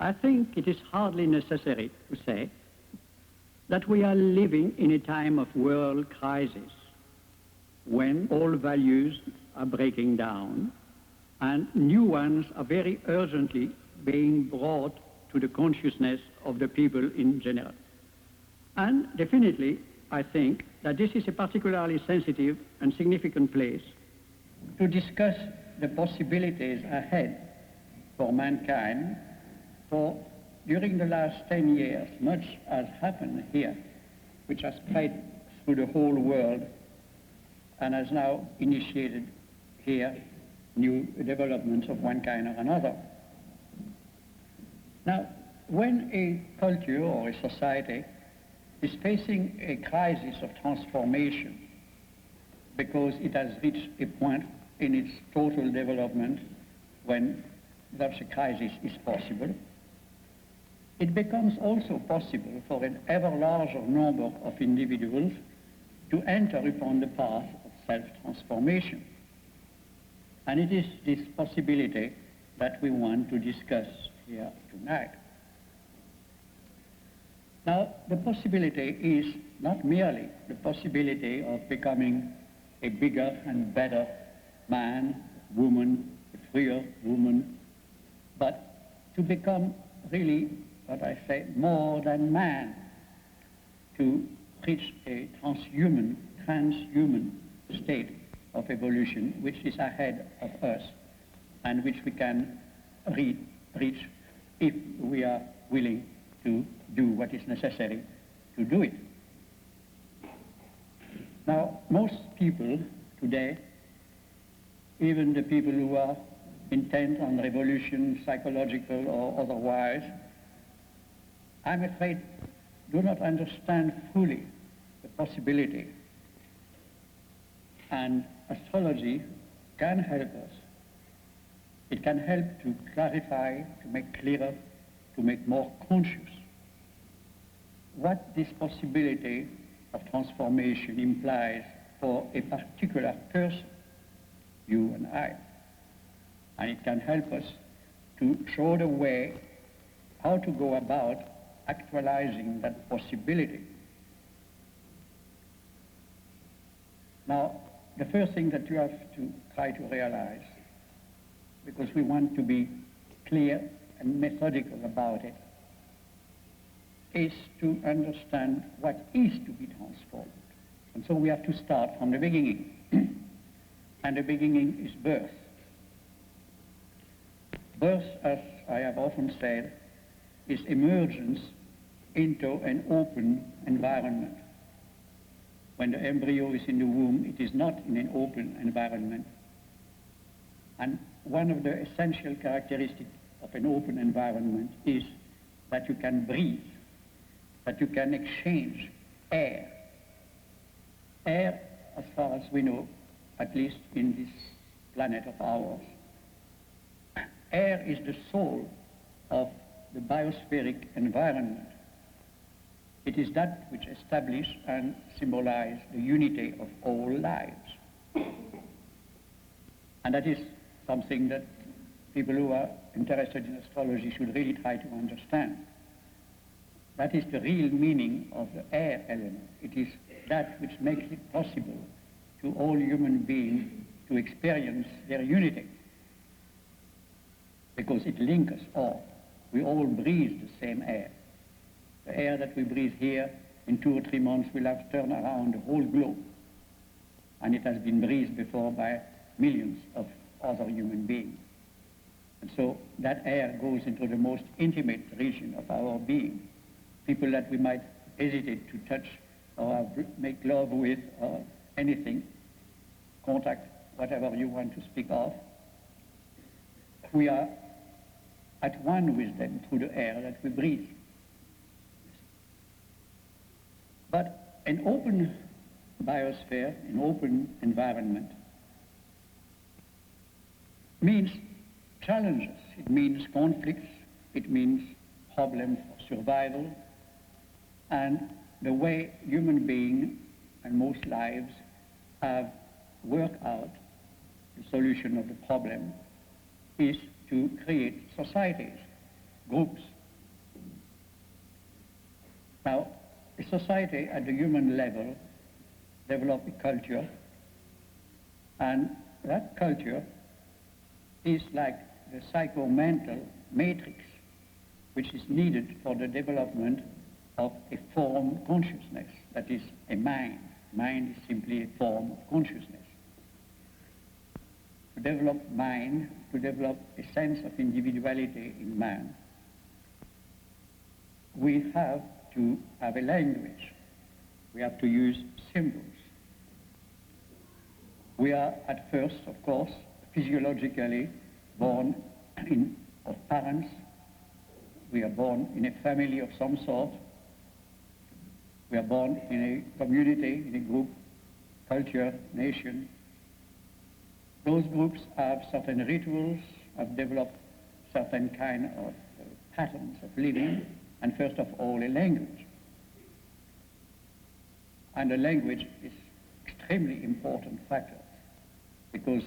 I think it is hardly necessary to say that we are living in a time of world crisis when all values are breaking down and new ones are very urgently being brought to the consciousness of the people in general. And definitely, I think that this is a particularly sensitive and significant place to discuss the possibilities ahead for mankind, for during the last 10 years, much has happened here, which has spread through the whole world and has now initiated here new developments of one kind or another. Now, when a culture or a society is facing a crisis of transformation because it has reached a point in its total development when such a crisis is possible, it becomes also possible for an ever larger number of individuals to enter upon the path of self-transformation. And it is this possibility that we want to discuss here tonight. Now, the possibility is not merely the possibility of becoming a bigger and better man, woman, a freer woman, but to become really, what I say, more than man, to reach a transhuman state of evolution which is ahead of us and which we can reach if we are willing to do what is necessary to do it. Now, most people today, even the people who are intent on revolution, psychological or otherwise, I'm afraid do not understand fully the possibility. And astrology can help us. It can help to clarify, to make clearer, to make more conscious what this possibility of transformation implies for a particular person, you and I. And it can help us to show the way how to go about actualizing that possibility. Now, the first thing that you have to try to realize, because we want to be clear and methodical about it, is to understand what is to be transformed. And so we have to start from the beginning. And the beginning is birth. Birth, as I have often said, is emergence into an open environment. When the embryo is in the womb, it is not in an open environment. And one of the essential characteristics of an open environment is that you can breathe, that you can exchange air. Air, as far as we know, at least in this planet of ours, air is the soul of the biospheric environment. It is that which establishes and symbolizes the unity of all lives. And that is something that people who are interested in astrology should really try to understand. That is the real meaning of the air element. It is that which makes it possible to all human beings to experience their unity, because it links us all. We all breathe the same air. The air that we breathe here, in 2 or 3 months, will have turned around the whole globe. And it has been breathed before by millions of other human beings. And so that air goes into the most intimate region of our being. People that we might hesitate to touch or make love with or anything, contact, whatever you want to speak of, we are at one with them through the air that we breathe. But an open biosphere, an open environment, means challenges, it means conflicts, it means problems for survival, and the way human beings and most lives have worked out the solution of the problem is to create societies groups. Now, a society at the human level develops a culture, and that culture is like the psychomental matrix which is needed for the development of a formed consciousness, that is a mind. Mind is simply a form of consciousness. To develop mind, to develop a sense of individuality in man, we have to have a language. We have to use symbols. We are at first, of course, physiologically born of parents. We are born in a family of some sort. We are born in a community, in a group, culture, nation. Those groups have certain rituals, have developed certain kind of patterns of living, and first of all, a language. And the language is extremely important factor, because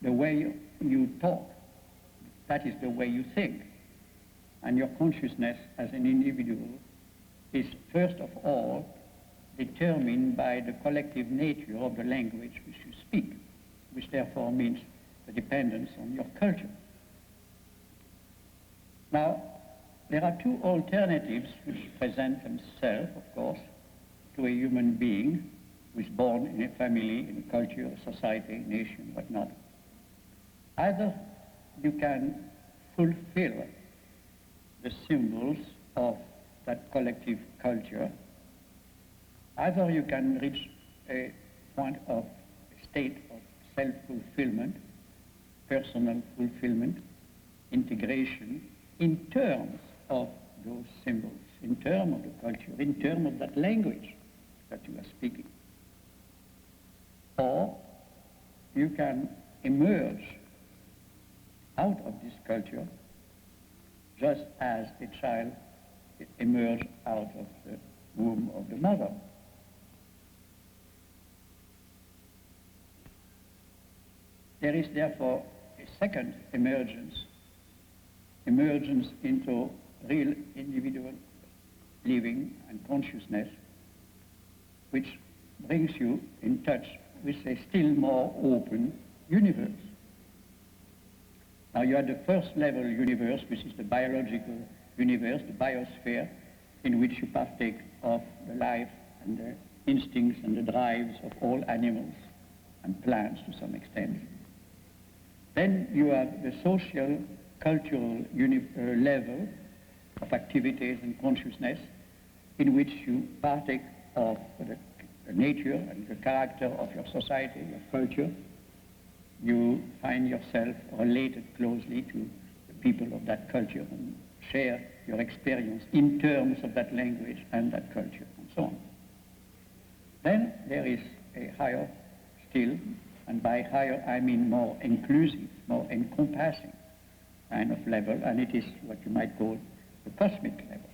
the way you talk, that is the way you think. And your consciousness as an individual is first of all determined by the collective nature of the language which you speak, which therefore means the dependence on your culture. Now, there are two alternatives which present themselves, of course, to a human being who is born in a family, in a culture, a society, nation, whatnot. Either you can fulfill the symbols of that collective culture, either you can reach a point of a state of self-fulfillment, personal fulfillment, integration, in terms of those symbols, in terms of the culture, in terms of that language that you are speaking. Or you can emerge out of this culture just as a child emerged out of the womb of the mother. There is therefore a second emergence into real individual living and consciousness, which brings you in touch with a still more open universe. Now you have the first level universe, which is the biological universe, the biosphere, in which you partake of the life and the instincts and the drives of all animals and plants to some extent. Then you have the social, cultural level of activities and consciousness, in which you partake of the nature and the character of your society, your culture. You find yourself related closely to the people of that culture and share your experience in terms of that language and that culture and so on. Then there is a higher still, and by higher I mean more inclusive, more encompassing kind of level, and it is what you might call the cosmic level.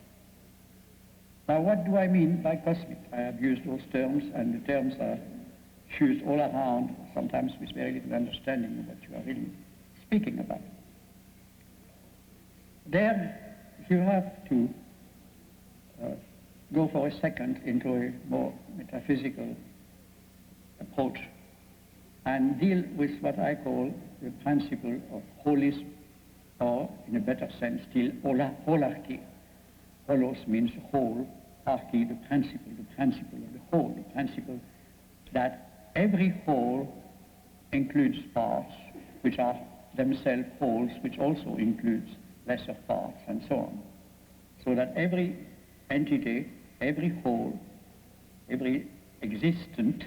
Now what do I mean by cosmic? I have used those terms, and the terms are used all around, sometimes with very little understanding of what you are really speaking about. There you have to go for a second into a more metaphysical approach and deal with what I call the principle of holism, or in a better sense still, holarchy. Holos means whole, archy, the principle of the whole, the principle that every whole includes parts which are themselves wholes, which also includes lesser parts, and so on. So that every entity, every whole, every existent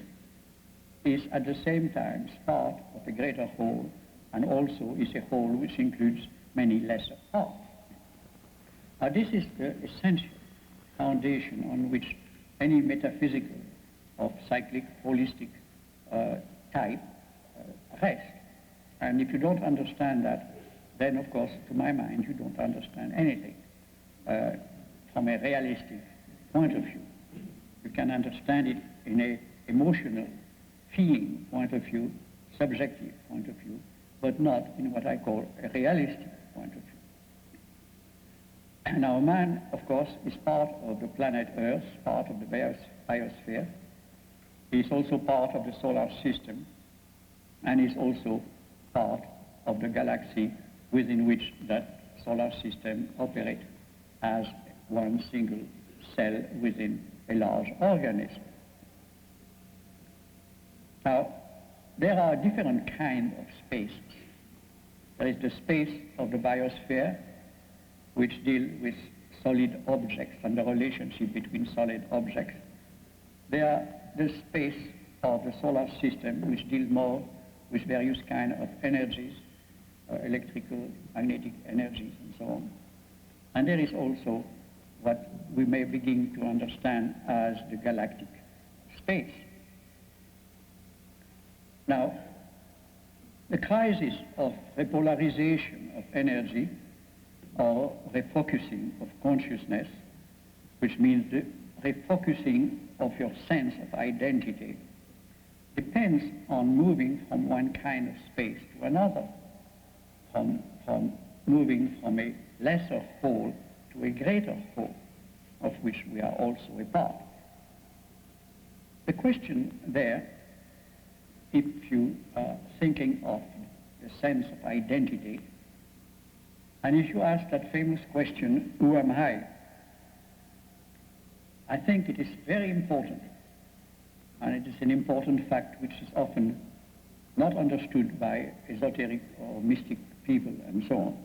is at the same time part of a greater whole, and also is a whole which includes many lesser parts. Now this is the essential foundation on which any metaphysical of cyclic, holistic type rests. And if you don't understand that, then of course, to my mind, you don't understand anything from a realistic point of view. You can understand it in an emotional, feeling point of view, subjective point of view, but not in what I call a realistic point of view. Now, man, of course, is part of the planet Earth, part of the biosphere. He is also part of the solar system, and is also part of the galaxy within which that solar system operates as one single cell within a large organism. Now, there are different kinds of spaces. There is the space of the biosphere, which deal with solid objects and the relationship between solid objects. There are the space of the solar system, which deals more with various kinds of energies, electrical, magnetic energies, and so on. And there is also what we may begin to understand as the galactic space. Now, the crisis of repolarization of energy or refocusing of consciousness, which means the refocusing of your sense of identity, depends on moving from one kind of space to another, from moving from a lesser whole to a greater whole, of which we are also a part. The question there, if you are thinking of the sense of identity, and if you ask that famous question, who am I think it is very important, and it is an important fact which is often not understood by esoteric or mystic people and so on,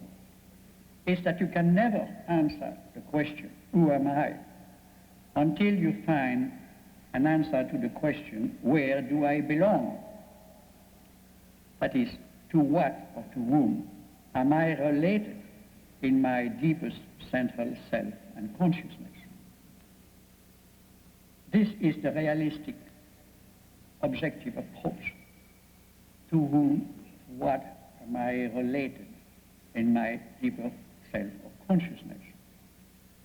is that you can never answer the question, who am I, until you find an answer to the question, where do I belong? That is, to what or to whom am I related in my deepest central self and consciousness? This is the realistic, objective approach. To whom, what am I related in my deeper self of consciousness?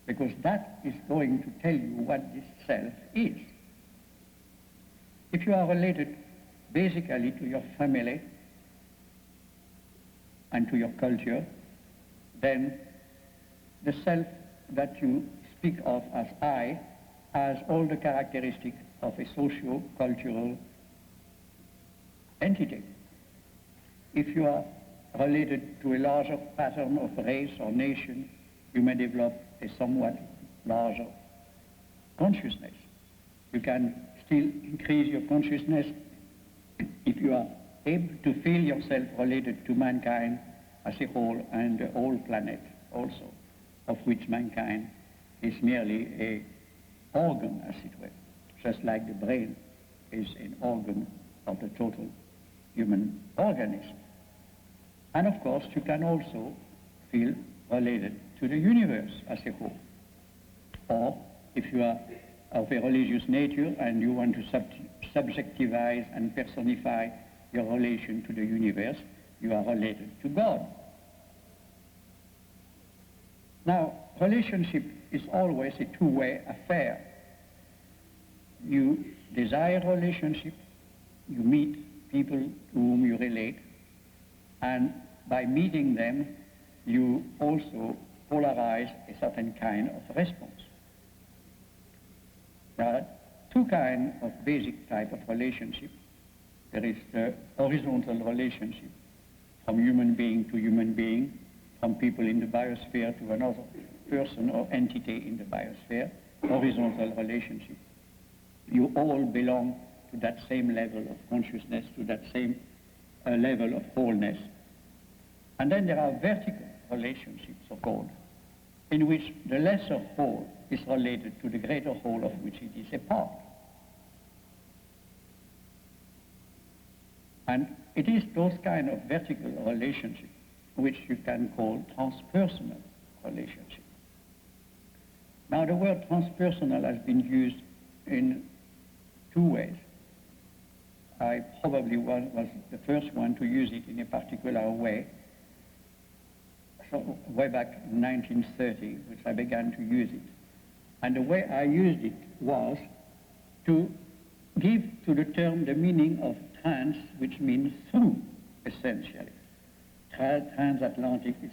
Because that is going to tell you what this self is. If you are related basically to your family and to your culture, then the self that you speak of as I has all the characteristics of a socio-cultural entity. If you are related to a larger pattern of race or nation, you may develop a somewhat larger consciousness. You can still increase your consciousness if you are able to feel yourself related to mankind as a whole and the whole planet also, of which mankind is merely an organ, as it were, just like the brain is an organ of the total human organism. And of course, you can also feel related to the universe as a whole. Or if you are of a religious nature and you want to subjectivize and personify your relation to the universe, you are related to God. Now, relationship is always a two-way affair. You desire relationship, you meet people to whom you relate, and by meeting them, you also polarize a certain kind of response. There are two kinds of basic type of relationship. There is the horizontal relationship, from human being to human being, from people in the biosphere to another person or entity in the biosphere, horizontal relationship. You all belong to that same level of consciousness, to that same level of wholeness. And then there are vertical relationships, so-called, in which the lesser whole is related to the greater whole of which it is a part. And it is those kind of vertical relationships which you can call transpersonal relationship. Now, the word transpersonal has been used in two ways. I probably was the first one to use it in a particular way. So way back in 1930, which I began to use it. And the way I used it was to give to the term the meaning of trans, which means through, essentially. Transatlantic is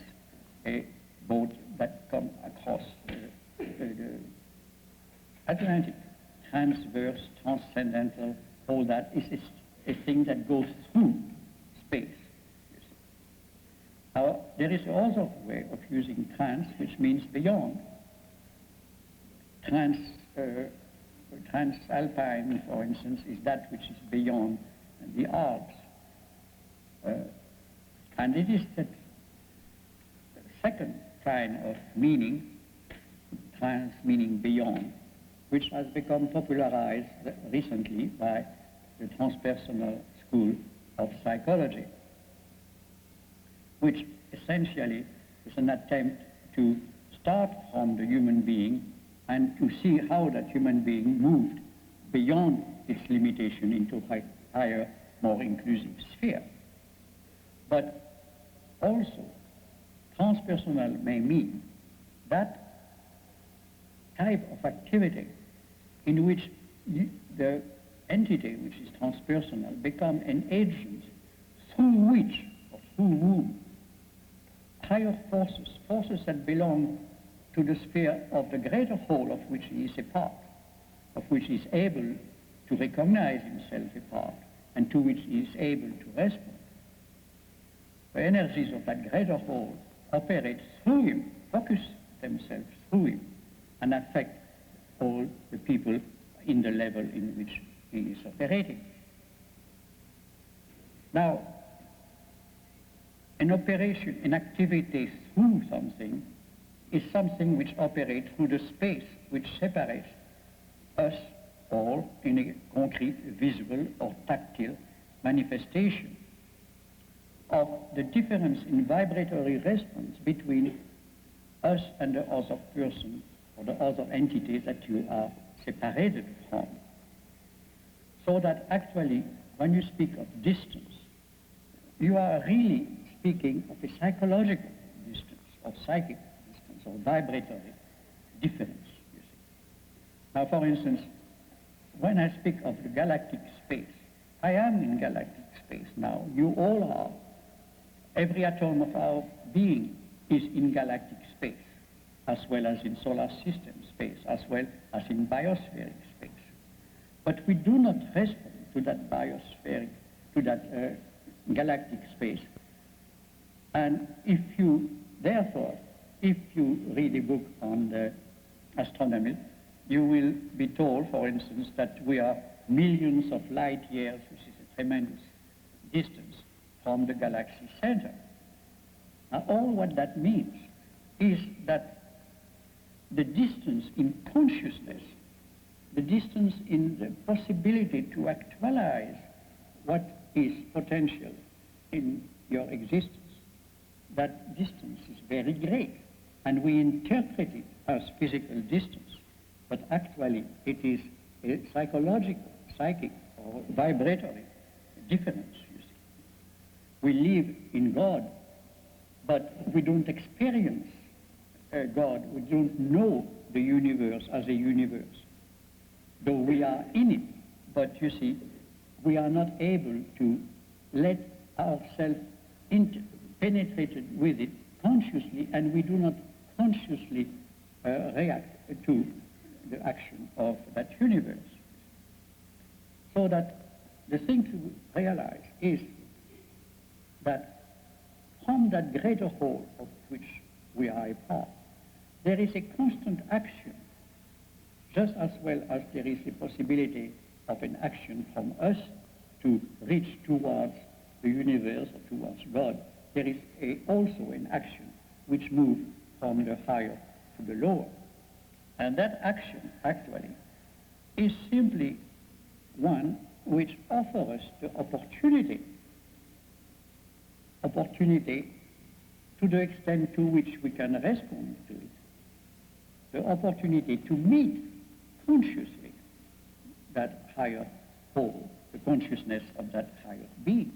a boats that come across the Atlantic. Transverse, transcendental, all that is a thing that goes through space. You see. Now, there is also a way of using trans, which means beyond. Transalpine, for instance, is that which is beyond the Alps. And it is that second kind of meaning, trans meaning beyond, which has become popularized recently by the Transpersonal School of Psychology, which essentially is an attempt to start from the human being and to see how that human being moved beyond its limitation into a higher, more inclusive sphere. But also, transpersonal may mean that type of activity in which the entity, which is transpersonal, become an agent through which, or through whom, higher forces that belong to the sphere of the greater whole of which he is a part, of which he is able to recognize himself a part, and to which he is able to respond. The energies of that greater whole operate through him, focus themselves through him, and affect all the people in the level in which he is operating. Now, an operation, an activity through something is something which operates through the space which separates us all in a concrete, visible, or tactile manifestation of the difference in vibratory response between us and the other person or the other entity that you are separated from. So that actually, when you speak of distance, you are really speaking of a psychological distance, or psychic distance, or vibratory difference, you see. Now, for instance, when I speak of the galactic space, I am in galactic space now. You all are. Every atom of our being is in galactic space, as well as in solar system space, as well as in biospheric space. But we do not respond to that biospheric, to that galactic space. And if you, therefore, if you read a book on the astronomy, you will be told, for instance, that we are millions of light years, which is a tremendous distance, from the galaxy center. Now, all what that means is that the distance in consciousness, the distance in the possibility to actualize what is potential in your existence, that distance is very great. And we interpret it as physical distance, but actually it is a psychological, psychic, or vibratory difference, you see. We live in God, but we don't experience God. We don't know the universe as a universe, though we are in it. But you see, we are not able to let ourselves penetrated with it consciously, and we do not consciously react to the action of that universe. So that the thing to realize is that from that greater whole of which we are a part, there is a constant action, just as well as there is a possibility of an action from us to reach towards the universe or towards God. There is also an action which moves from the higher to the lower. And that action, actually, is simply one which offers us the opportunity to the extent to which we can respond to it, the opportunity to meet consciously that higher whole, the consciousness of that higher being.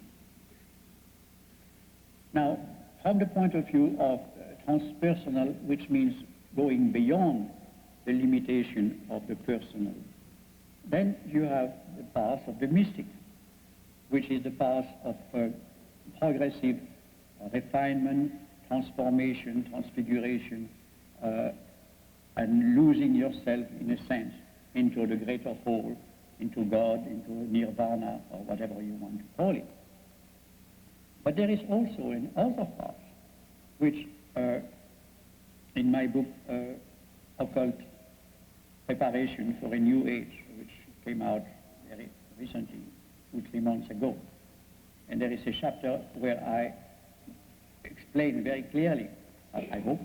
Now, from the point of view of transpersonal, which means going beyond the limitation of the personal, then you have the path of the mystic, which is the path of progressive refinement, transformation, transfiguration, and losing yourself, in a sense, into the greater whole, into God, into nirvana, or whatever you want to call it. But there is also an other part, which in my book, Occult Preparation for a New Age, which came out very recently, 2-3 months ago. And there is a chapter where I explain very clearly, I hope,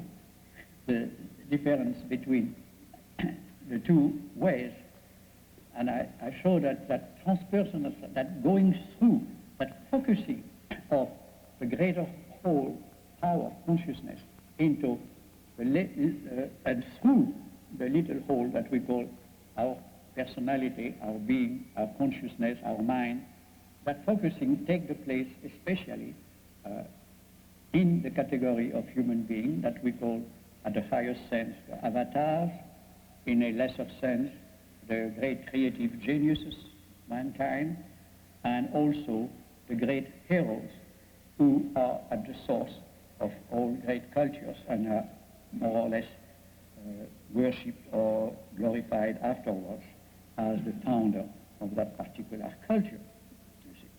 the difference between the two ways. And I show that transpersonal, that going through, that focusing of the greater whole power of consciousness into the and through the little hole that we call our personality, our being, our consciousness, our mind, that focusing take the place especially in the category of human being that we call, at the highest sense, the avatars, in a lesser sense, the great creative geniuses, mankind, and also the great heroes who are at the source of all great cultures and are more or less worshipped or glorified afterwards as the founder of that particular culture, you see.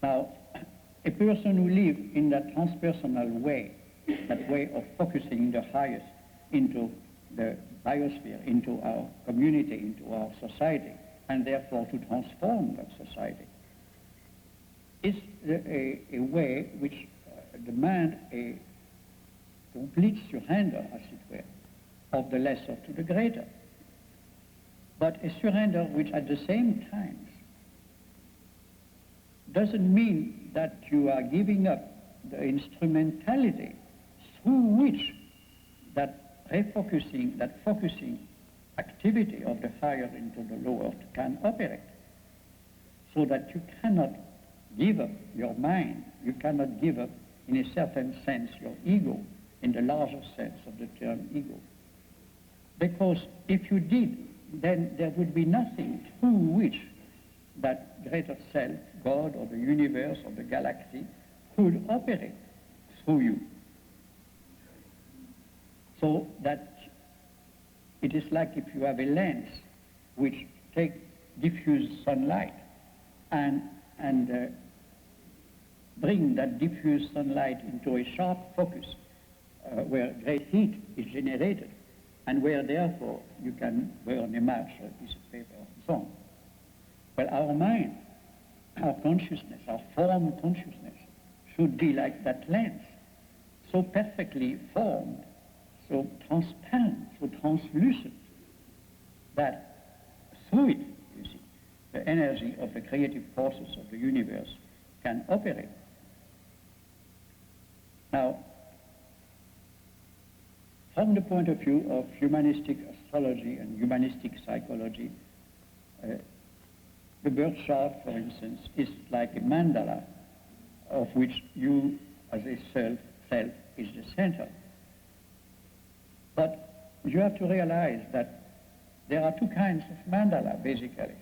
Now, a person who lives in that transpersonal way, that way of focusing the highest into the biosphere, into our community, into our society, and therefore to transform that society, is a way which demands a complete surrender, as it were, of the lesser to the greater. But a surrender which at the same time doesn't mean that you are giving up the instrumentality through which that refocusing, that focusing activity of the higher into the lower can operate. So that you cannot give up your mind, you cannot give up, in a certain sense, your ego, in the larger sense of the term ego. Because if you did, then there would be nothing through which that greater self, God or the universe or the galaxy, could operate through you. So that it is like if you have a lens which takes diffuse sunlight and bring that diffuse sunlight into a sharp focus where great heat is generated, and where therefore you can burn a match or a piece of paper and so on. Well, our mind, our consciousness, our form consciousness should be like that lens, so perfectly formed, so transparent, so translucent, that through it, you see, the energy of the creative forces of the universe can operate. Now, from the point of view of humanistic astrology and humanistic psychology, the birth chart, for instance, is like a mandala of which you, as a self, is the center. But you have to realize that there are two kinds of mandala, basically.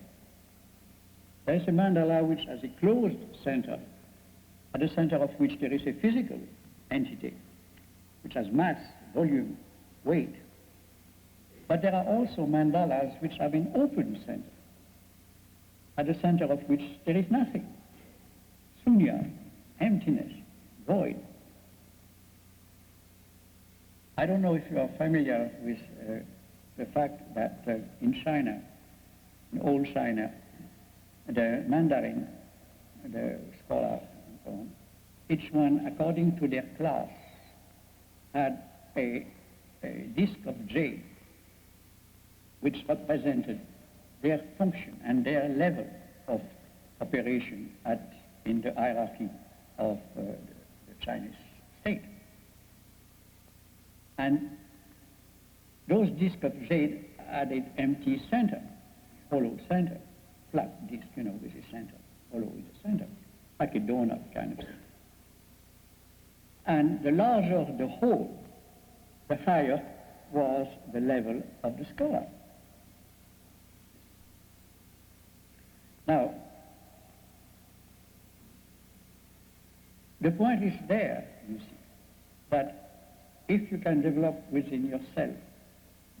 There is a mandala which has a closed center, at the center of which there is a physical entity, which has mass, volume, weight. But there are also mandalas which have an open center, at the center of which there is nothing. Shunya, emptiness, void. I don't know if you are familiar with the fact that in China, in old China, the Mandarin, the scholars and so on, each one, according to their class, had a disc of jade which represented their function and their level of operation in the hierarchy of the Chinese state. And those discs of jade had an empty center, hollow center, flat disc, with a center, hollow with a center, like a donut kind of thing. And the larger the whole, the higher was the level of the scholar. Now, the point is there, you see, that if you can develop within yourself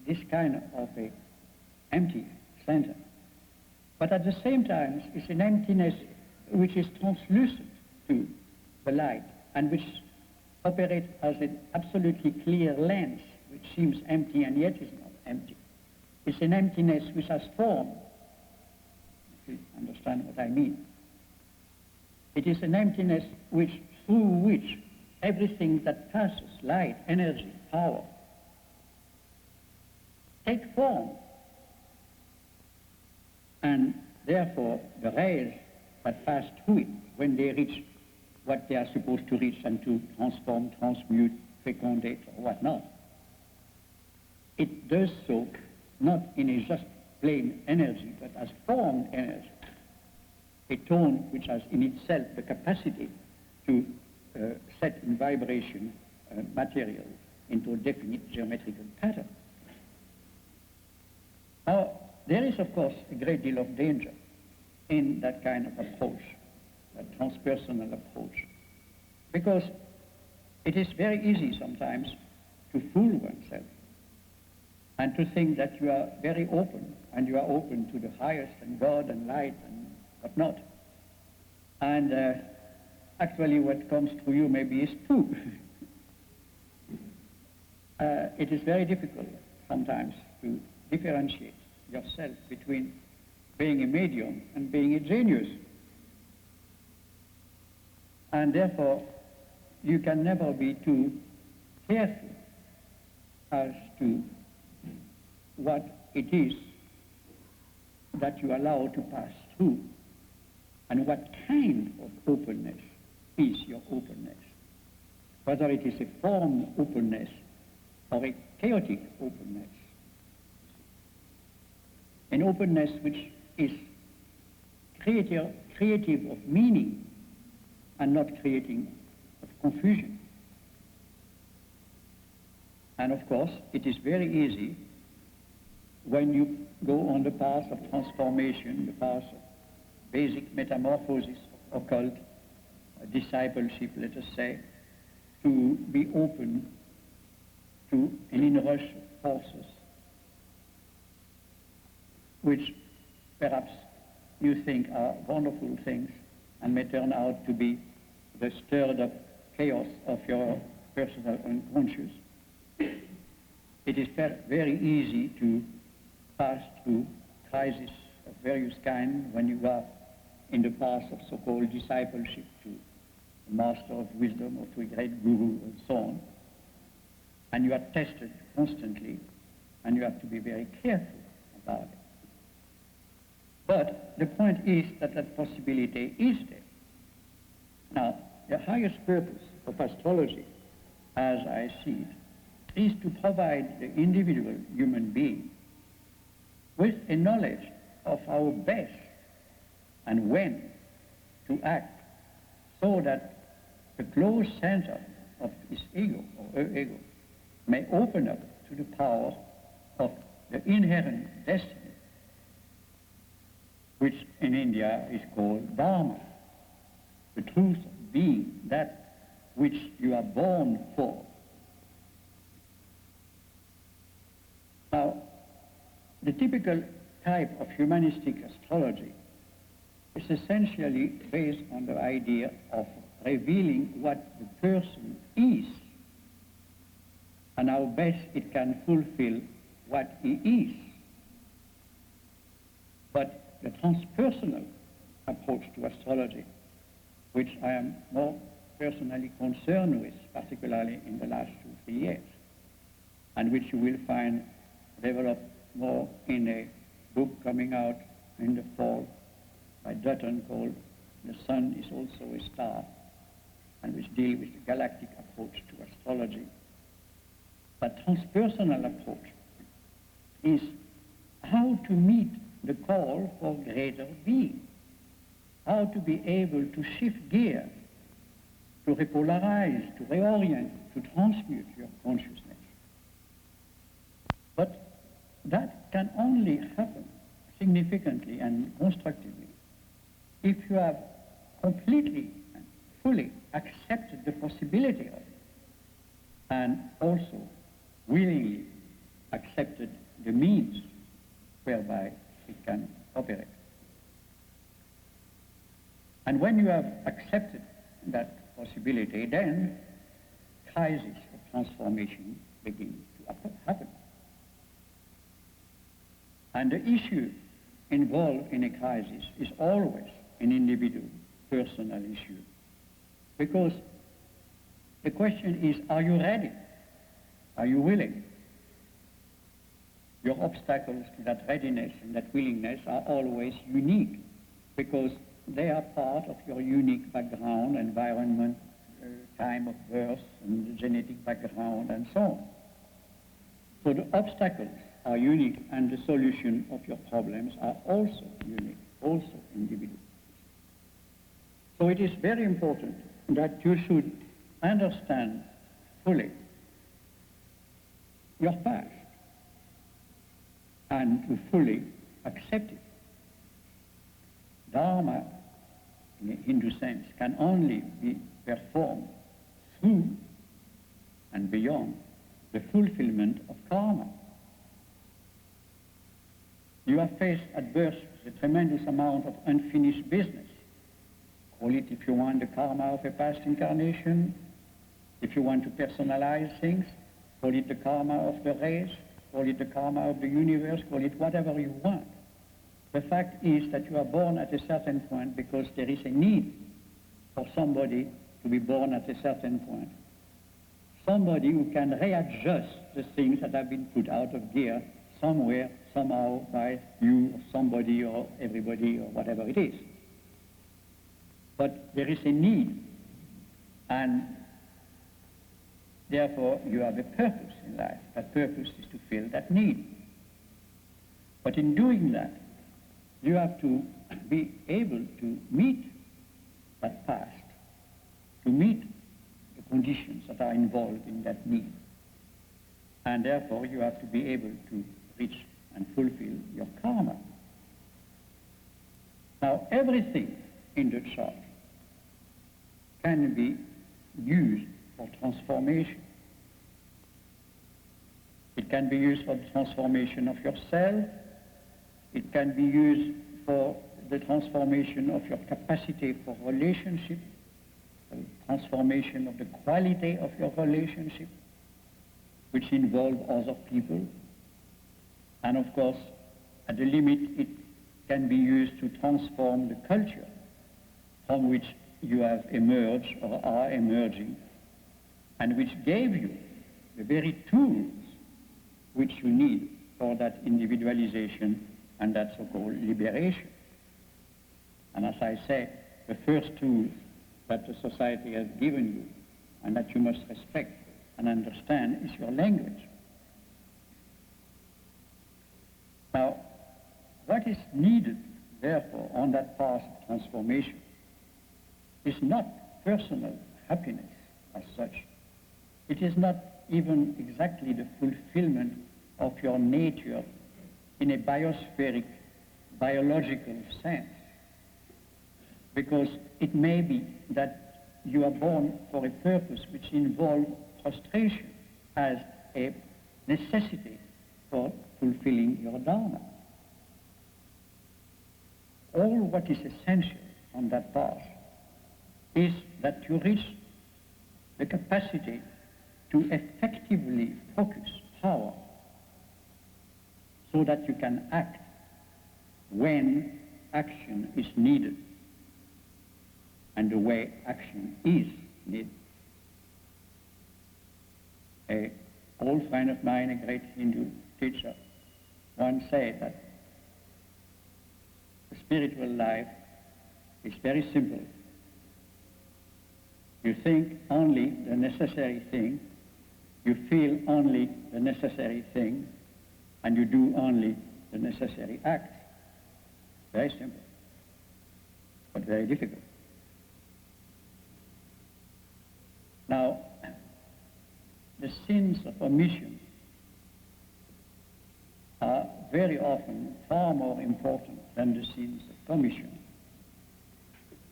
this kind of a empty center, but at the same time it's an emptiness which is translucent to the light and which operates as an absolutely clear lens which seems empty and yet is not empty. It's an emptiness which has form, if you understand what I mean. It is an emptiness through which everything that passes, light, energy, power, take form. And therefore, the rays that pass through it, when they reach what they are supposed to reach and to transform, transmute, fecundate, or whatnot, it does so not in a just plain energy, but as formed energy, a tone which has in itself the capacity to set in vibration material into a definite geometrical pattern. Now, there is, of course, a great deal of danger in that kind of approach, that transpersonal approach, because it is very easy sometimes to fool oneself and to think that you are very open, and you are open to the highest and God and light and whatnot. And actually what comes through you maybe is true. It is very difficult sometimes to differentiate yourself between being a medium and being a genius. And therefore, you can never be too careful as to what it is that you allow to pass through and what kind of openness is your openness, whether it is a form openness or a chaotic openness, an openness which is creative of meaning and not creating of confusion. And of course, it is very easy when you go on the path of transformation, the path of basic metamorphosis of occult, discipleship, let us say, to be open to an inrush of forces which perhaps you think are wonderful things and may turn out to be the stirred up chaos of your personal unconscious. It is very easy to pass through crises of various kinds when you are in the path of so-called discipleship to a master of wisdom or to a great guru and so on. And you are tested constantly, and you have to be very careful about it. But the point is that that possibility is there. Now, the highest purpose of astrology, as I see it, is to provide the individual human being with a knowledge of how best and when to act so that the closed center of his ego or her ego may open up to the power of the inherent destiny, which in India is called Dharma, the truth of being that which you are born for. Now, the typical type of humanistic astrology is essentially based on the idea of revealing what the person is and how best it can fulfill what he is. But the transpersonal approach to astrology, which I am more personally concerned with, particularly in the last 2-3 years, and which you will find developed more in a book coming out in the fall by Dutton called The Sun is Also a Star, and which deals with the galactic approach to astrology. But transpersonal approach is how to meet the call for greater being, how to be able to shift gear, to repolarize, to reorient, to transmute your consciousness. But that can only happen significantly and constructively if you have completely and fully accepted the possibility of it, and also willingly accepted the means whereby it can operate. And when you have accepted that possibility, then crisis of transformation begin to happen. And the issue involved in a crisis is always an individual, personal issue. Because the question is, are you ready? Are you willing? Your obstacles to that readiness and that willingness are always unique, because they are part of your unique background, environment, time of birth, and genetic background, and so on. So the obstacles are unique, and the solution of your problems are also unique, also individual. So it is very important that you should understand fully your past and to fully accept it. Dharma, in a Hindu sense, can only be performed through and beyond the fulfillment of karma. You are faced at birth with a tremendous amount of unfinished business. Call it, if you want, the karma of a past incarnation. If you want to personalize things, call it the karma of the race, call it the karma of the universe, call it whatever you want. The fact is that you are born at a certain point because there is a need for somebody to be born at a certain point. Somebody who can readjust the things that have been put out of gear somewhere, somehow, by you or somebody or everybody or whatever it is. But there is a need, and therefore you have a purpose in life. That purpose is to fill that need. But in doing that, you have to be able to meet that past, to meet the conditions that are involved in that need. And therefore you have to be able to reach and fulfill your karma. Now, everything in the chart can be used for transformation. It can be used for the transformation of yourself. It can be used for the transformation of your capacity for relationship, the transformation of the quality of your relationship, which involve other people. And of course, at the limit, it can be used to transform the culture from which you have emerged or are emerging, and which gave you the very tools which you need for that individualization and that so-called liberation. And as I say, the first tool that the society has given you and that you must respect and understand is your language. Now, what is needed, therefore, on that path of transformation is not personal happiness as such. It is not even exactly the fulfillment of your nature in a biospheric, biological sense. Because it may be that you are born for a purpose which involves frustration as a necessity for fulfilling your Dharma. All what is essential on that path is that you reach the capacity to effectively focus power so that you can act when action is needed and the way action is needed. An old friend of mine, a great Hindu teacher, once said that the spiritual life is very simple. You think only the necessary thing, you feel only the necessary thing, and you do only the necessary act. Very simple, but very difficult. Now, the sins of omission are very often far more important than the sins of commission.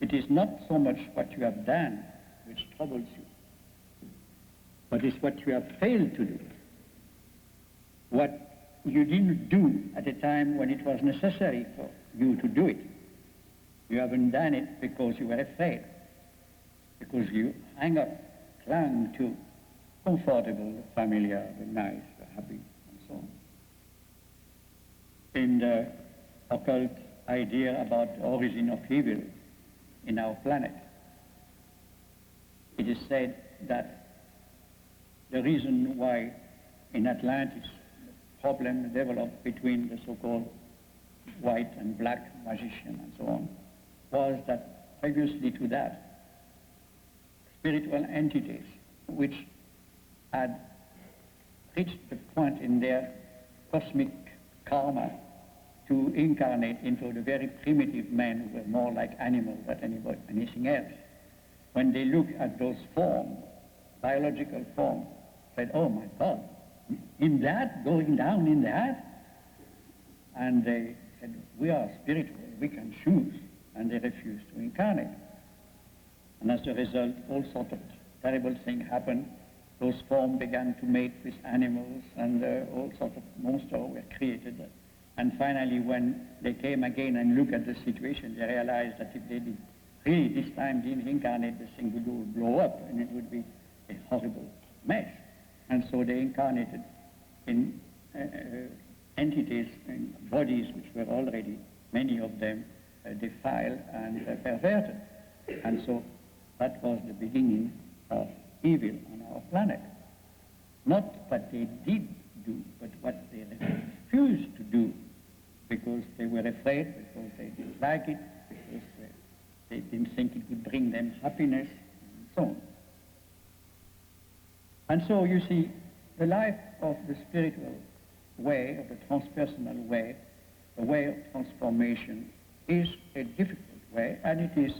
It is not so much what you have done which troubles you, but it's what you have failed to do. What you didn't do at a time when it was necessary for you to do it. You haven't done it because you were afraid, because you clung to comfortable, the familiar, the nice, the happy, and so on. In the occult idea about the origin of evil in our planet, it is said that the reason why in Atlantis the problem developed between the so-called white and black magician and so on was that previously to that, spiritual entities which had reached the point in their cosmic karma to incarnate into the very primitive men who were more like animals than anything else. When they look at those forms, biological forms, said, oh my God, in that, going down in that? And they said, we are spiritual, we can choose, and they refused to incarnate. And as a result, all sorts of terrible things happened. Those forms began to mate with animals, and all sorts of monsters were created. And finally, when they came again and looked at the situation, they realized that if they did really this time didn't incarnate, the thing would blow up, and it would be a horrible mess. And so they incarnated in entities, in bodies which were already, many of them, defiled and perverted. And so that was the beginning of evil on our planet. Not what they did do, but what they refused to do, because they were afraid, because they didn't like it, because they didn't think it would bring them happiness, and so on. And so you see, the life of the spiritual way, of the transpersonal way, the way of transformation, is a difficult way, and it is,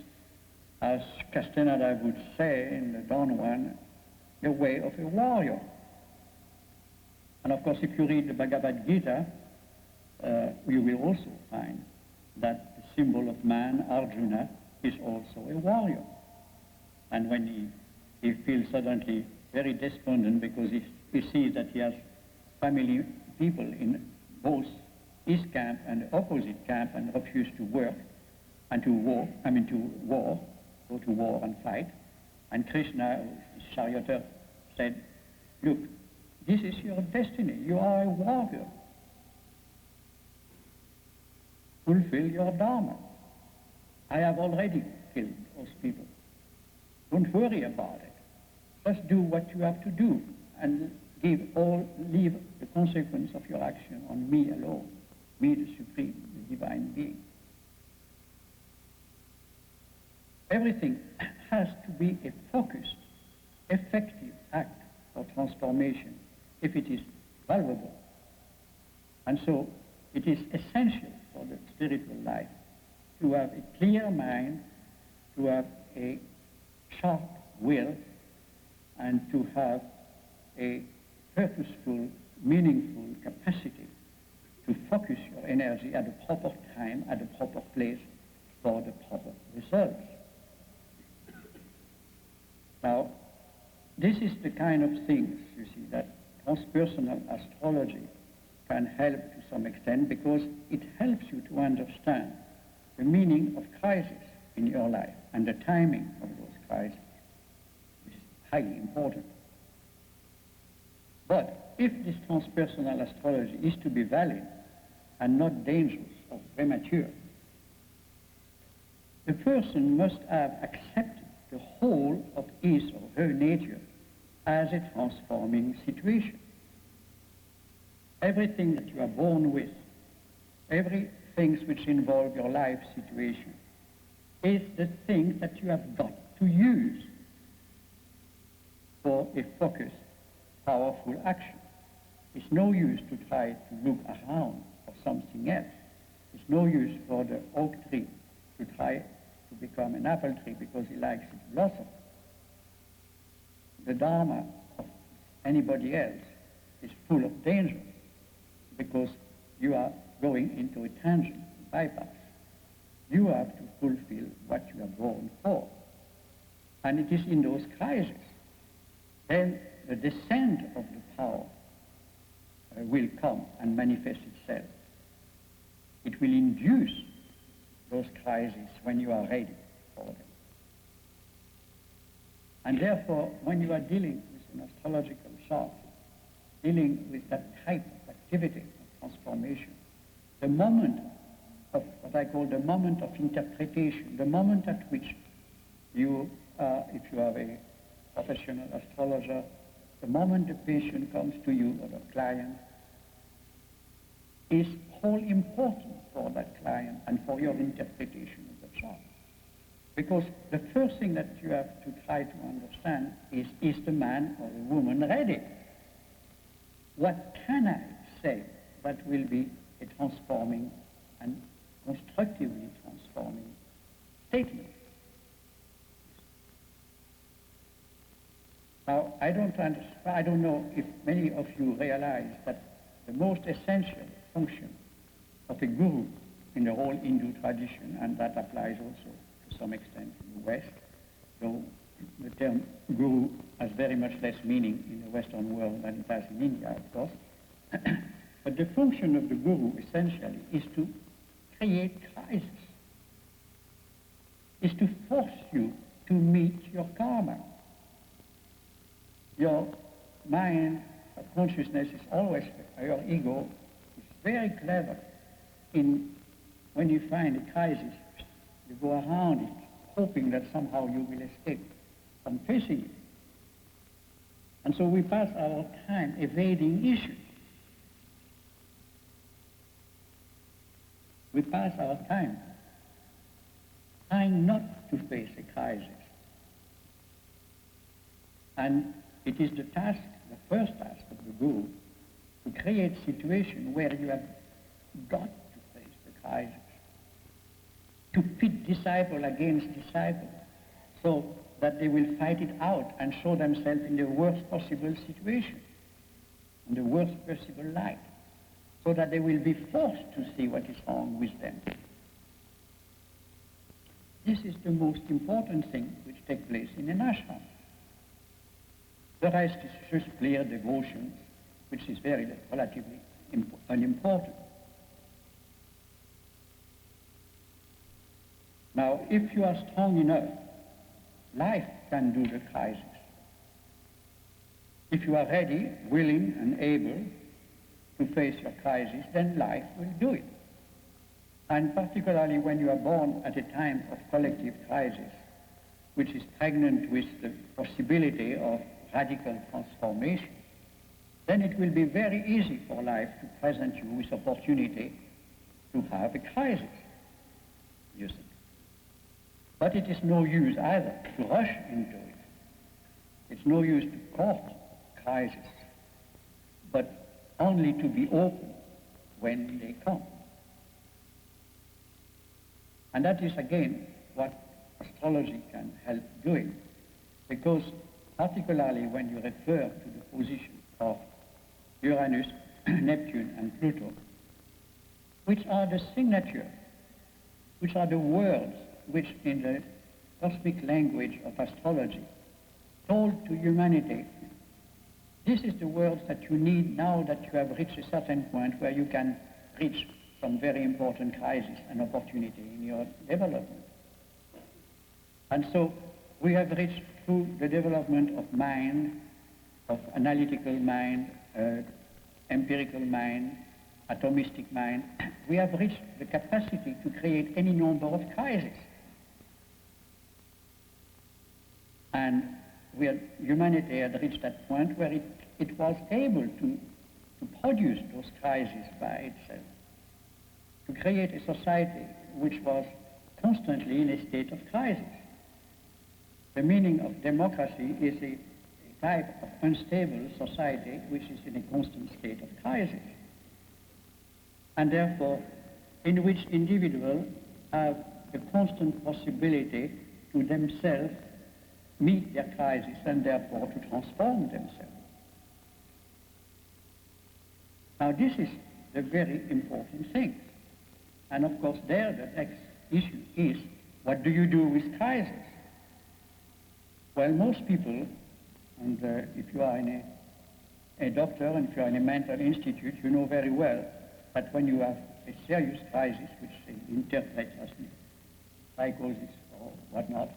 as Castaneda would say in the Don Juan, the way of a warrior. And of course, if you read the Bhagavad Gita, you will also find that the symbol of man, Arjuna, is also a warrior. And when he feels suddenly very despondent because he sees that he has family people in both his camp and the opposite camp and refuse to work and to go to war and fight. And Krishna, his charioteer, said, look, this is your destiny. You are a warrior. Fulfill your Dharma. I have already killed those people. Don't worry about it. Just do what you have to do and leave the consequence of your action on me alone, me the Supreme, the Divine Being. Everything has to be a focused, effective act of transformation if it is valuable. And so it is essential for the spiritual life to have a clear mind, to have a sharp will, and to have a purposeful, meaningful capacity to focus your energy at the proper time, at the proper place, for the proper results. Now, this is the kind of things, you see, that transpersonal astrology can help to some extent, because it helps you to understand the meaning of crisis in your life and the timing of those crises, which is highly important. But if this transpersonal astrology is to be valid and not dangerous or premature, the person must have accepted the whole of his or her nature as a transforming situation. Everything that you are born with, every things which involve your life situation, is the thing that you have got to use for a focused, powerful action. It's no use to try to look around for something else. It's no use for the oak tree to try to become an apple tree because he likes its blossom. The Dharma of anybody else is full of danger, because you are going into a tangent, bypass. you have to fulfill what you are born for. And it is in those crises, then the descent of the power will come and manifest itself. It will induce those crises when you are ready for them. And therefore, when you are dealing with an astrological chart, dealing with that type of activity of transformation, the moment of what I call the moment of interpretation, the moment at which you, if you are a professional astrologer, the moment the patient comes to you or the client is all important for that client and for your interpretation of the chart. Because the first thing that you have to try to understand is the man or the woman ready? What can I say that will be a transforming and constructively transforming statement? Now, I don't know if many of you realize that the most essential function of a guru in the whole Hindu tradition, and that applies also to some extent in the West, though the term guru has very much less meaning in the Western world than it has in India, of course. But the function of the guru, essentially, is to create crisis, is to force you to meet your karma. Your mind, consciousness is always, your ego is very clever in, when you find a crisis, you go around it, hoping that somehow you will escape from facing it. And so we pass our time evading issues. We pass our time trying not to face a crisis. And it is the task, the first task of the guru, to create a situation where you have got to face the crisis, to pit disciple against disciple, so that they will fight it out and show themselves in the worst possible situation, in the worst possible light, so that they will be forced to see what is wrong with them. This is the most important thing which takes place in an ashram. The rest is just clear devotion, which is very relatively unimportant. Now, if you are strong enough, life can do the crisis. If you are ready, willing, and able to face your crisis, then life will do it. And particularly when you are born at a time of collective crisis, which is pregnant with the possibility of radical transformation, then it will be very easy for life to present you with opportunity to have a crisis, you see. But it is no use either to rush into it. It's no use to court crisis, but only to be open when they come. And that is again what astrology can help doing, because particularly when you refer to the position of Uranus, Neptune, and Pluto, which are the signature, which are the words which in the cosmic language of astrology told to humanity, this is the words that you need now that you have reached a certain point where you can reach some very important crisis and opportunity in your development. And so we have reached through the development of mind, of analytical mind, empirical mind, atomistic mind, we have reached the capacity to create any number of crises. And humanity had reached that point where it was able to produce those crises by itself, to create a society which was constantly in a state of crisis. The meaning of democracy is a type of unstable society which is in a constant state of crisis, and therefore in which individuals have a constant possibility to themselves meet their crisis and therefore to transform themselves. Now this is the very important thing. And of course there the text issue is, what do you do with crisis? Well, most people, and if you are in a doctor and if you are in a mental institute, you know very well that when you have a serious crisis, which they interpret as psychosis or whatnot,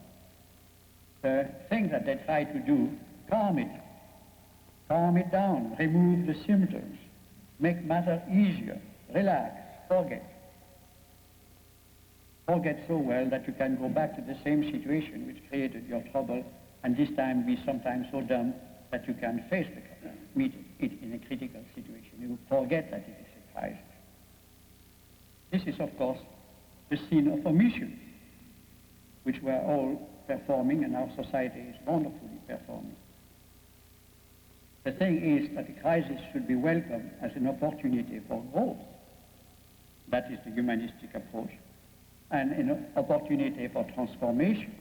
the thing that they try to do, calm it down, remove the symptoms, make matter easier, relax, forget. Forget so well that you can go back to the same situation which created your trouble, and this time be sometimes so dumb that you can face meet it in a critical situation. You forget that it is a crisis. This is, of course, the scene of omission, which we are all performing, and our society is wonderfully performing. The thing is that a crisis should be welcomed as an opportunity for growth. That is the humanistic approach. And an opportunity for transformation,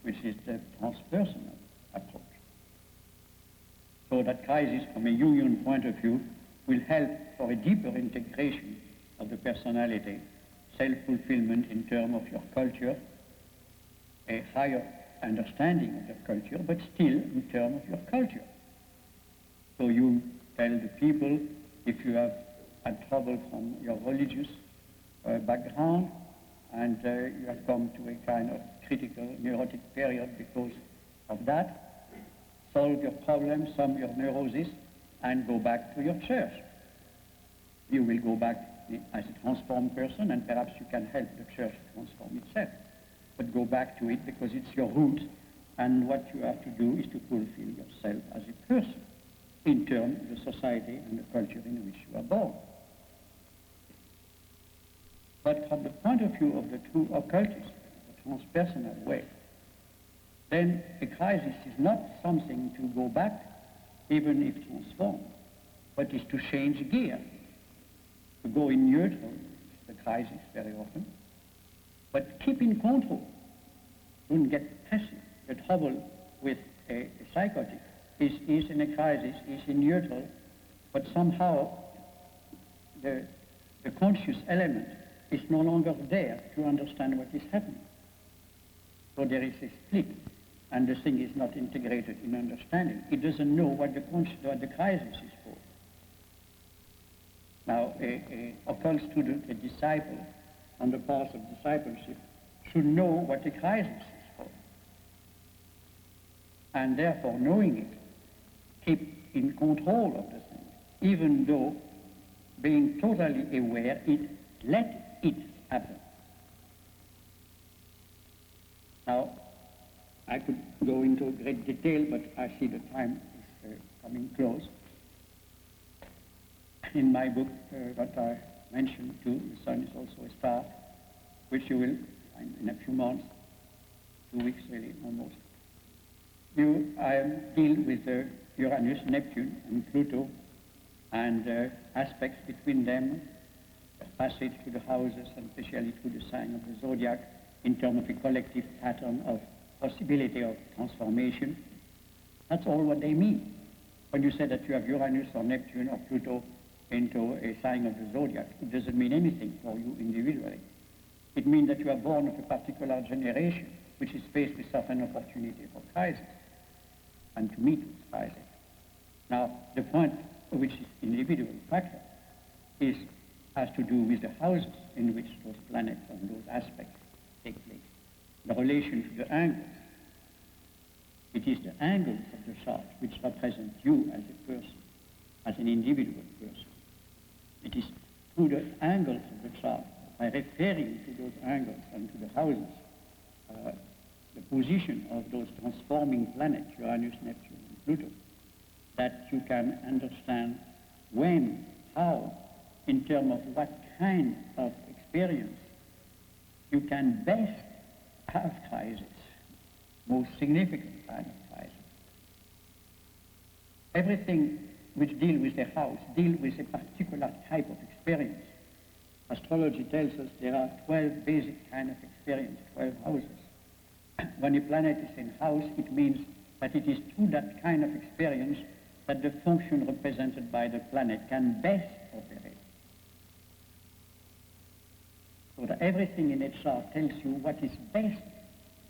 which is the transpersonal approach. So that crisis, from a Jungian point of view, will help for a deeper integration of the personality, self-fulfillment in terms of your culture, a higher understanding of your culture, but still in terms of your culture. So you tell the people, if you have had trouble from your religious background, and you have come to a kind of critical neurotic period because of that, solve your problem, solve your neurosis, and go back to your church. You will go back as a transformed person, and perhaps you can help the church transform itself. But go back to it because it's your root, and what you have to do is to fulfill yourself as a person in terms of the society and the culture in which you are born. But from the point of view of the true occultist, the transpersonal way, then a crisis is not something to go back, even if transformed, but is to change gear, to go in neutral, the crisis very often, but keep in control. Don't get passive. The trouble with a psychotic is in a crisis, is in neutral, but somehow the conscious element is no longer there to understand what is happening. So there is a split, and the thing is not integrated in understanding. It doesn't know what the crisis is for. Now, a occult student, a disciple, on the path of discipleship, should know what a crisis is for. And therefore, knowing it, keep in control of the thing, even though being totally aware, let it happen. Now, I could go into great detail, but I see the time is coming close. In my book, that I mentioned too, The Sun is Also a Star, which you will find in a few months, 2 weeks really, almost. I deal with Uranus, Neptune, and Pluto, and aspects between them, passage to the houses, and especially to the sign of the zodiac, in terms of a collective pattern of possibility of transformation. That's all what they mean. When you say that you have Uranus or Neptune or Pluto into a sign of the zodiac, it doesn't mean anything for you individually. It means that you are born of a particular generation which is faced with certain opportunity for crisis and to meet with crisis. Now, the point which is individual factor has to do with the houses in which those planets and those aspects take place. The relation to the angles. It is the angles of the chart which represent you as a person, as an individual person. It is through the angles of the chart, by referring to those angles and to the houses, the position of those transforming planets, Uranus, Neptune, and Pluto, that you can understand when, how, in terms of what kind of experience you can best have crisis, most significant kind of crisis. Everything which deals with the house deals with a particular type of experience. Astrology tells us there are 12 basic kind of experience, 12 houses. When a planet is in house, it means that it is through that kind of experience that the function represented by the planet can best operate. So that everything in its chart tells you what is best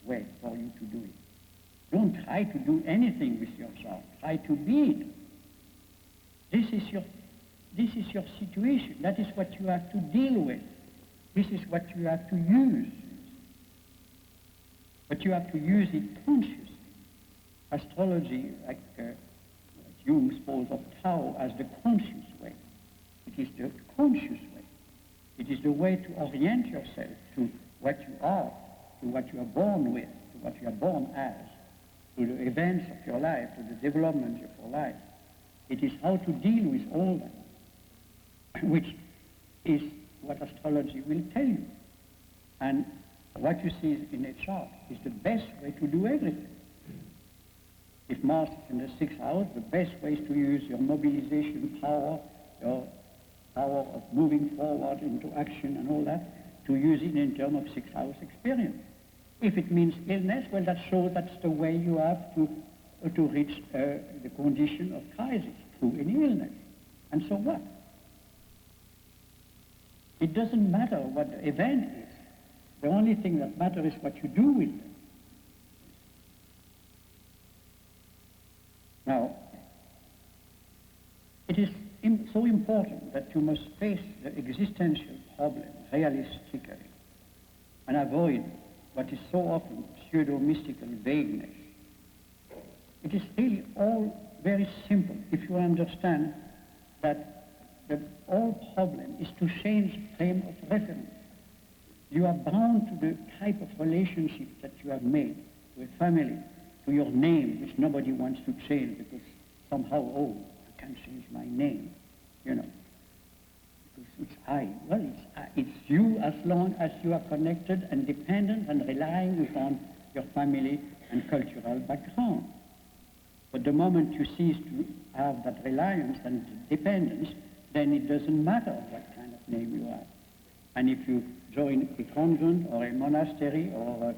way for you to do it. Don't try to do anything with your chart. Try to be it. This is your situation. That is what you have to deal with. This is what you have to use. But you have to use it consciously. Astrology, like Jung spoke of Tao as the conscious way. It is the conscious way. It is the way to orient yourself to what you are, to what you are born with, to what you are born as, to the events of your life, to the development of your life. It is how to deal with all that, which is what astrology will tell you. And what you see in a chart is the best way to do everything. If Mars is in the 6th house, the best way is to use your mobilization power, your power of moving forward into action and all that, to use it in terms of 6th house experience. If it means illness, well, that shows that's the way you have to reach the condition of crisis through any illness. And so what? It doesn't matter what the event is. The only thing that matters is what you do with it. Now, it is so important that you must face the existential problem realistically and avoid what is so often pseudo-mystical vagueness. It is really all very simple if you understand that the whole problem is to change frame of reference. You are bound to the type of relationship that you have made to a family, to your name, which nobody wants to change because somehow, oh, I can't change my name, you know. Because it's I. Well, it's you as long as you are connected and dependent and relying upon your family and cultural background. But the moment you cease to have that reliance and dependence, then it doesn't matter what kind of name you have. And if you join a convent or a monastery or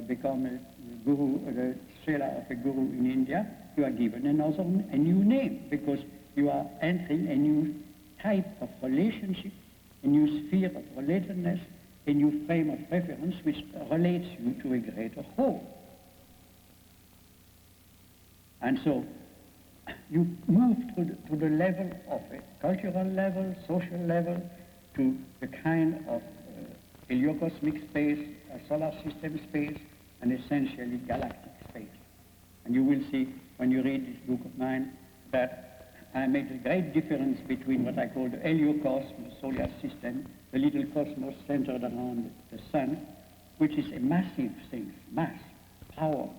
become a guru, the sela of a guru in India, you are given a new name because you are entering a new type of relationship, a new sphere of relatedness, a new frame of reference which relates you to a greater whole. And so you move to the level of a cultural level, social level, to the kind of heliocosmic space, a solar system space, and essentially galactic space. And you will see when you read this book of mine that I made a great difference between what I call the heliocosmos, the solar system, the little cosmos centered around the sun, which is a massive thing, mass, power,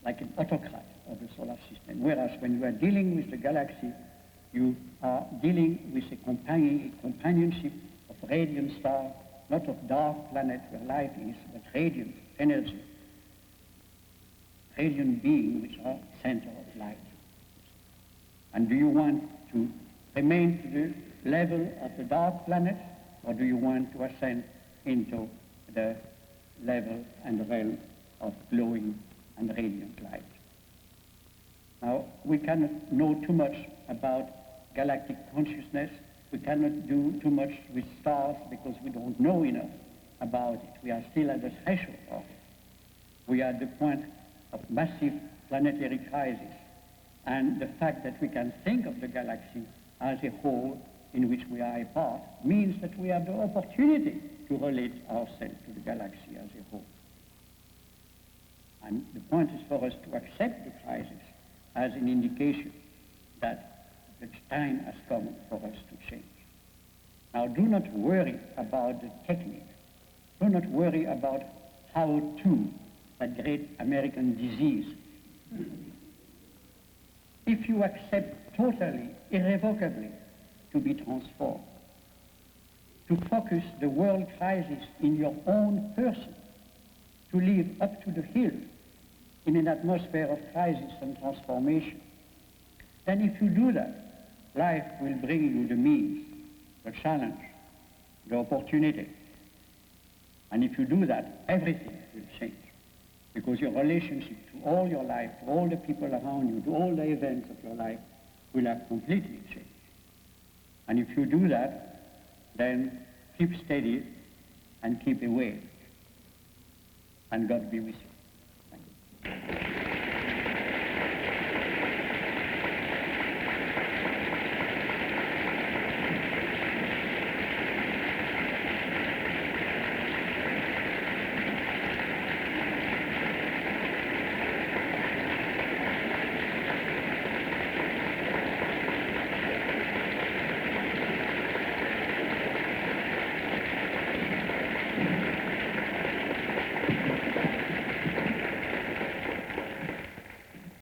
like an autocrat of the solar system. Whereas when you are dealing with the galaxy, you are dealing with a companionship of radiant stars, not of dark planet where life is, but radiant energy, radiant beings which are center of light. And do you want to remain to the level of the dark planet, or do you want to ascend into the level and the realm of glowing and radiant light? Now, we cannot know too much about galactic consciousness. We cannot do too much with stars because we don't know enough about it. We are still at the threshold of it. We are at the point of massive planetary crisis. And the fact that we can think of the galaxy as a whole in which we are a part means that we have the opportunity to relate ourselves to the galaxy as a whole. And the point is for us to accept the crisis as an indication that the time has come for us to change. Now, do not worry about the technique. Do not worry about how to, that great American disease. If you accept totally, irrevocably, to be transformed, to focus the world crisis in your own person, to live up to the hill in an atmosphere of crisis and transformation, then if you do that, life will bring you the means, the challenge, the opportunity. And if you do that, everything will change. Because your relationship to all your life, to all the people around you, to all the events of your life will have completely changed. And if you do that, then keep steady and keep away. And God be with you. Thank you.